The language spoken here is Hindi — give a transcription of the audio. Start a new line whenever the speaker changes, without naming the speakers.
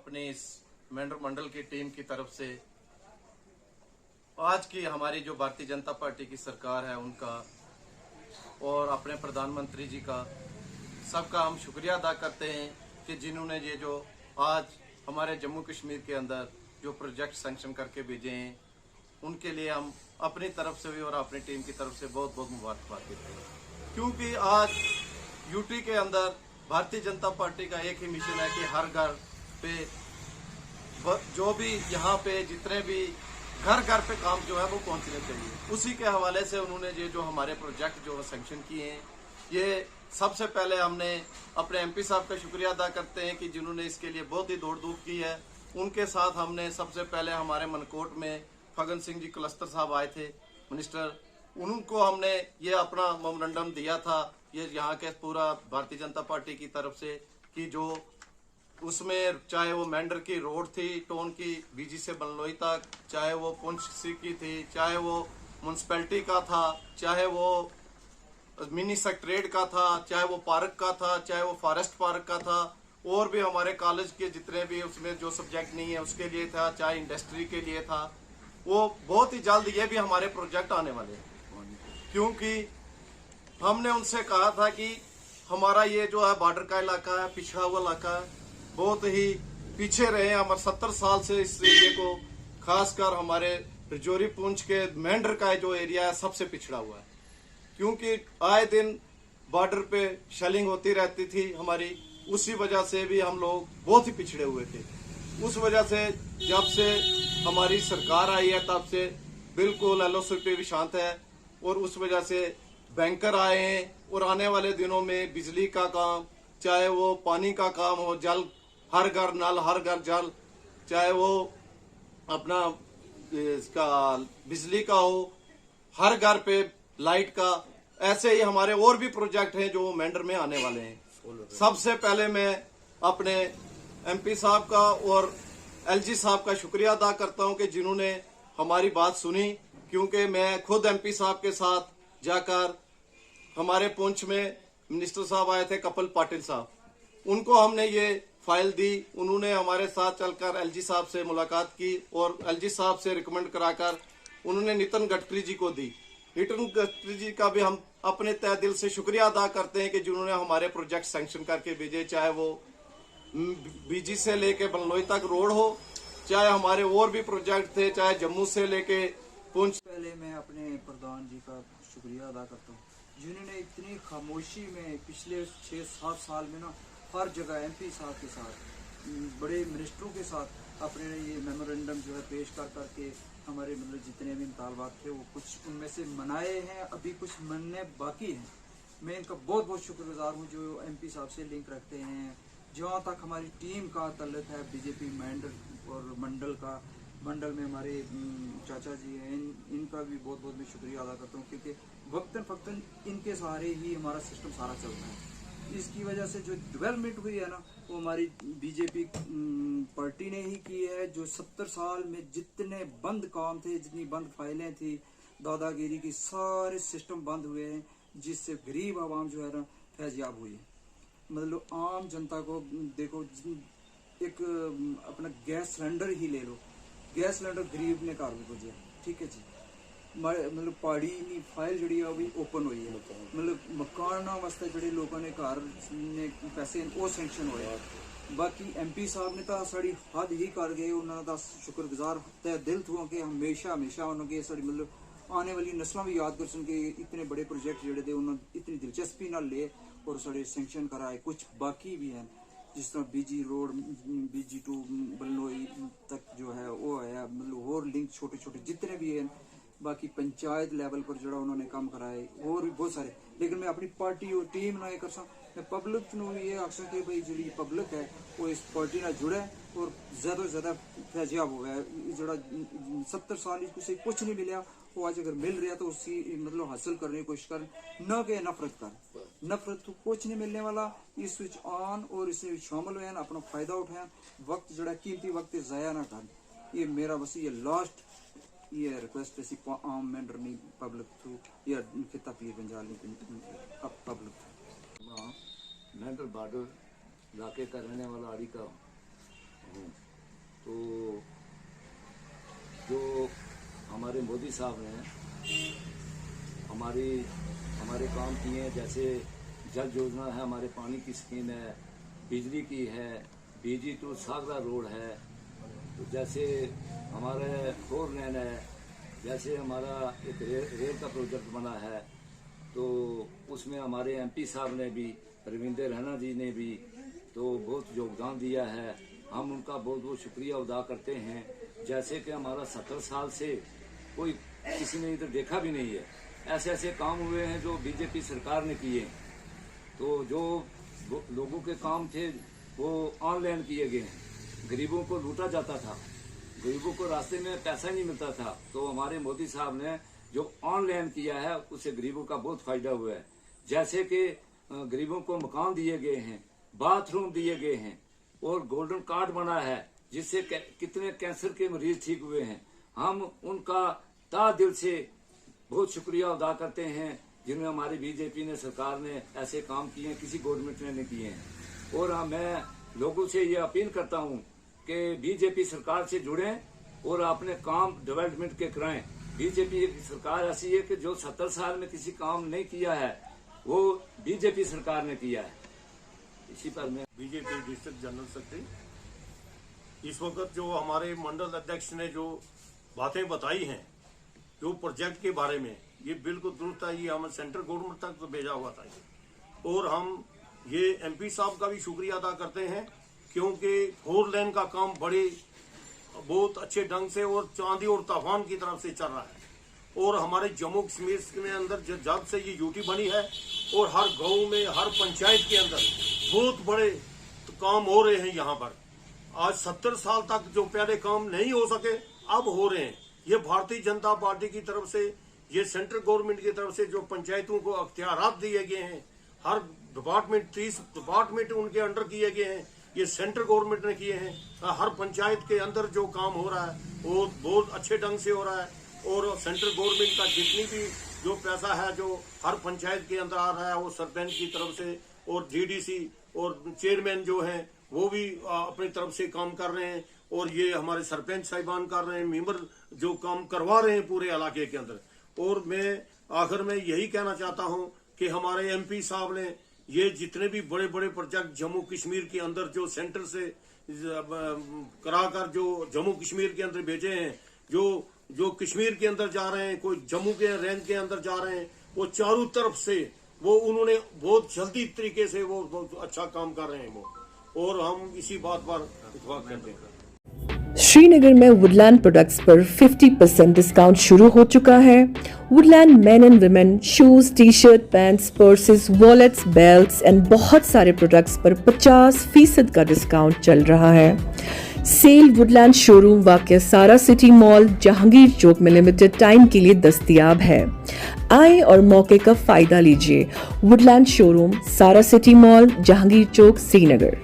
अपने इस मेंढर मंडल की टीम की तरफ से आज की हमारी जो भारतीय जनता पार्टी की सरकार है उनका और अपने प्रधानमंत्री जी का सबका हम शुक्रिया अदा करते हैं कि जिन्होंने ये जो आज हमारे जम्मू कश्मीर के अंदर जो प्रोजेक्ट सैंक्शन करके भेजे हैं उनके लिए हम अपनी तरफ से भी और अपनी टीम की तरफ से बहुत बहुत मुबारकबाद देते हैं। क्योंकि आज यूटी के अंदर भारतीय जनता पार्टी का एक ही मिशन है कि हर घर पे जो भी यहाँ पे जितने भी घर घर पे काम जो है वो पहुंचने चाहिए। उसी के हवाले से उन्होंने ये जो हमारे प्रोजेक्ट जो सैंक्शन किए हैं, ये सबसे पहले हमने अपने एमपी साहब का शुक्रिया अदा करते हैं कि जिन्होंने इसके लिए बहुत ही दौड़ धूप की है। उनके साथ हमने सबसे पहले हमारे मनकोट में फगन सिंह जी क्लस्टर साहब आए थे मिनिस्टर, उनको हमने ये अपना मेमोरेंडम दिया था ये यहाँ के पूरा भारतीय जनता पार्टी की तरफ से कि जो उसमें चाहे वो मेंढर की रोड थी टोन की बीजी से बनलोई तक, चाहे वो पुंछ सी की थी, चाहे वो म्यूनसिपैलिटी का था, चाहे वो मिनी सेक्रेटरीट का था, चाहे वो पार्क का था, चाहे वो फॉरेस्ट पार्क का था, और भी हमारे कॉलेज के जितने भी उसमें जो सब्जेक्ट नहीं है उसके लिए था, चाहे इंडस्ट्री के लिए था, वो बहुत ही जल्द ये भी हमारे प्रोजेक्ट आने वाले हैं। क्योंकि हमने उनसे कहा था कि हमारा ये जो है बॉर्डर का इलाका है, पिछड़ा हुआ इलाका है, बहुत ही पीछे रहे हैं। हमारे 70 साल से इस एरिया को, खासकर हमारे रजौरी पुंछ के मेंढर का जो एरिया है सबसे पिछड़ा हुआ है। क्योंकि आए दिन बॉर्डर पे शेलिंग होती रहती थी हमारी, उसी वजह से भी हम लोग बहुत ही पिछड़े हुए थे। उस वजह से जब से हमारी सरकार आई है तब से बिल्कुल एलओसी पे भी शांत है, और उस वजह से बैंकर आए हैं, और आने वाले दिनों में बिजली का काम, चाहे वो पानी का काम हो, जल हर घर नल हर घर जल, चाहे वो अपना इसका बिजली का हो, हर घर पे लाइट का, ऐसे ही हमारे और भी प्रोजेक्ट हैं जो मेंढर में आने वाले हैं। सबसे पहले मैं अपने एमपी साहब का और एलजी साहब का शुक्रिया अदा करता हूं कि जिन्होंने हमारी बात सुनी। क्योंकि मैं खुद एमपी साहब के साथ जाकर हमारे पुंछ में मिनिस्टर साहब आए थे कपिल पाटिल साहब, उनको हमने ये फाइल दी, उन्होंने हमारे साथ चलकर एलजी साहब से मुलाकात की और एलजी साहब से रिकमेंड कराकर उन्होंने नितिन गडकरी जी को दी। नितिन गडकरी जी का भी हम अपने तहे दिल से शुक्रिया अदा करते हैं कि जिन्होंने हमारे प्रोजेक्ट सैंक्शन करके भेजे, चाहे वो बीजी से लेके बनलोई तक रोड हो, चाहे हमारे और भी प्रोजेक्ट थे, चाहे जम्मू से लेके पुंछ।
पहले मैं अपने प्रधान जी का शुक्रिया अदा करता हूँ जिन्होंने इतनी खामोशी में पिछले 6-7 साल में ना हर जगह एमपी साहब के साथ, बड़े मिनिस्टरों के साथ अपने ये मेमोरेंडम जो है पेश कर करके हमारे मतलब जितने भी मुतालबात थे वो कुछ उनमें से मनाए हैं, अभी कुछ मनने बाकी हैं। मैं इनका बहुत बहुत शुक्रगुजार हूँ जो एमपी साहब से लिंक रखते हैं। जहाँ तक हमारी टीम का तल्लुक है बीजेपी मेंढर और मंडल में हमारे चाचा जी हैं, इनका भी बहुत बहुत मैं शुक्रिया अदा करता हूँ क्योंकि वक्तन फक्तन इनके सहारे ही हमारा सिस्टम सारा चलता है। इसकी वजह से जो डेवलपमेंट हुई है ना वो हमारी बीजेपी पार्टी ने ही की है। जो 70 साल में जितने बंद काम थे, जितनी बंद फाइलें थी, दादागिरी की सारे सिस्टम बंद हुए हैं, जिससे गरीब आवाम जो है ना फैज़याब हुई है। मतलब आम जनता को देखो, एक अपना गैस सिलेंडर ही ले लो, गैस सिलेंडर गरीब ने घर में पुजे, ठीक है जी। मतलब पहाड़ी नी फाइल जी अभी ओपन हुई है, मतलब मकान वास्ते जो लोगों ने घर ने पैसे वो सैंक्शन होए। बाकी एमपी साहब ने तो साड़ी हद ही कर गए, उन्होंने शुक्रगुजार तय दिल थों कि हमेशा हमेशा उन्होंने साड़ी मतलब आने वाली नस्लों भी याद कर सन कि इतने बड़े प्रोजेक्ट जोड़े थे उन्होंने इतनी दिलचस्पी ना ले और साढ़े सैंक्शन कराए। कुछ बाकी भी हैं जिस तरह बीजी रोड, बीजी टू बलनोई तक जो है वो है, मतलब और लिंक छोटे छोटे जितने भी हैं। बाकी पंचायत लेवल पर जो उन्होंने काम कराए और भी बहुत सारे। लेकिन मैं अपनी पार्टी और टीम ना ये कर मैं पब्लिक को ये आखसा कि भाई जी पब्लिक है वो इस पार्टी ना जुड़े और ज़्यादा से ज़्यादा फैजियाब हो गया। जो 70 साल किसी कुछ नहीं मिला वो आज अगर मिल रहा तो उसकी मतलब हासिल करने की कोशिश कर, न कि नफरत कर। नफरत तो कुछ नहीं मिलने वाला। इस स्विच ऑन और इससे शामिल हुए अपना फायदा उठाए, वक्त जो कीमती वक्त ज़ाया ना कर। ये मेरा बस ये लास्ट ये रिक्वेस्ट ऐसी आम मेंढर नहीं पब्लिक थ्रू या खिता पीर बंजाल नहीं पब्लिक
मेंढर बॉर्डर इलाके का रहने वाला आड़ी का हूँ। तो जो हमारे मोदी साहब ने हमारे काम किए हैं, जैसे जल योजना है, हमारे पानी की स्कीम है, बिजली की है, बीजी टू सागरा रोड है, तो जैसे हमारे 4 लेन है, जैसे हमारा एक रेल का प्रोजेक्ट बना है, तो उसमें हमारे एमपी साहब ने भी, रविंदर रैना जी ने भी तो बहुत योगदान दिया है। हम उनका बहुत बहुत शुक्रिया अदा करते हैं। जैसे कि हमारा 70 साल से कोई किसी ने इधर देखा भी नहीं है, ऐसे ऐसे काम हुए हैं जो बीजेपी सरकार ने किए। तो जो लोगों के काम थे वो ऑनलाइन किए गए हैं। गरीबों को लूटा जाता था, गरीबों को रास्ते में पैसा नहीं मिलता था, तो हमारे मोदी साहब ने जो ऑनलाइन किया है उससे गरीबों का बहुत फायदा हुआ है। जैसे कि गरीबों को मकान दिए गए हैं, बाथरूम दिए गए हैं और गोल्डन कार्ड बना है, जिससे कितने कैंसर के मरीज ठीक हुए हैं। हम उनका ता दिल से बहुत शुक्रिया अदा करते हैं जिन्हें हमारी बीजेपी ने सरकार ने ऐसे काम किए हैं, किसी गवर्नमेंट ने नहीं किए हैं। और मैं लोगों से ये अपील करता हूँ कि बीजेपी सरकार से जुड़ें और अपने काम डेवलपमेंट के कराएं। बीजेपी की सरकार ऐसी है कि जो 70 साल में किसी काम नहीं किया है वो बीजेपी सरकार ने किया है। इसी पर मैं
बीजेपी डिस्ट्रिक्ट जनरल सेक्रेटरी, इस वक्त जो हमारे मंडल अध्यक्ष ने जो बातें बताई हैं जो प्रोजेक्ट के बारे में, ये बिल्कुल दुरुस्त है। ये हम सेंट्रल गवर्नमेंट तक तो भेजा हुआ था ये। और हम ये एमपी साहब का भी शुक्रिया अदा करते हैं क्योंकि 4 लेन का काम बहुत अच्छे ढंग से और चांदी और तूफान की तरफ से चल रहा है। और हमारे जम्मू कश्मीर के अंदर जब से ये यूटी बनी है और हर गांव में, हर पंचायत के अंदर बहुत बड़े काम हो रहे हैं। यहाँ पर आज 70 साल तक जो पहले काम नहीं हो सके अब हो रहे हैं। ये भारतीय जनता पार्टी की तरफ से, ये सेंट्रल गवर्नमेंट की तरफ से जो पंचायतों को अख्तियारात दिए गए हैं, हर डिपार्टमेंट 30 डिपार्टमेंट उनके अंडर किए गए हैं, ये सेंट्रल गवर्नमेंट ने किए हैं। हर पंचायत के अंदर जो काम हो रहा है वो बहुत अच्छे ढंग से हो रहा है। और सेंट्रल गवर्नमेंट का जितनी भी जो पैसा है जो हर पंचायत के अंदर आ रहा है वो सरपंच की तरफ से और जीडीसी और चेयरमैन जो हैं वो भी अपनी तरफ से काम कर रहे हैं। और ये हमारे सरपंच साहिबान कर रहे हैं, मेंबर जो काम करवा रहे हैं पूरे इलाके के अंदर। और मैं आखिर में यही कहना चाहता हूं कि हमारे एमपी साहब ने ये जितने भी बड़े बड़े प्रोजेक्ट जम्मू कश्मीर के अंदर जो सेंटर से कराकर जो जम्मू कश्मीर के अंदर भेजे हैं, जो कश्मीर के अंदर जा रहे हैं, कोई जम्मू के रेंज के अंदर जा रहे हैं, वो चारों तरफ से वो उन्होंने बहुत जल्दी तरीके से वो बहुत अच्छा काम कर रहे हैं वो। और हम इसी बात पर इत्तेफाक करते हैं।
श्रीनगर में वुडलैंड प्रोडक्ट्स पर 50% डिस्काउंट शुरू हो चुका है। Woodland main and women shoes, T shirt, pants, purses, wallets, belts and बहुत सारे प्रोडक्ट्स पर 50% का डिस्काउंट चल रहा है। सेल वुडलैंड शोरूम वाकई सारा सिटी मॉल, जहांगीर चौक में लिमिटेड टाइम के लिए दस्तयाब है। आए और मौके का फायदा लीजिए। वुडलैंड शोरूम, सारा सिटी मॉल, जहांगीर चौक, श्रीनगर।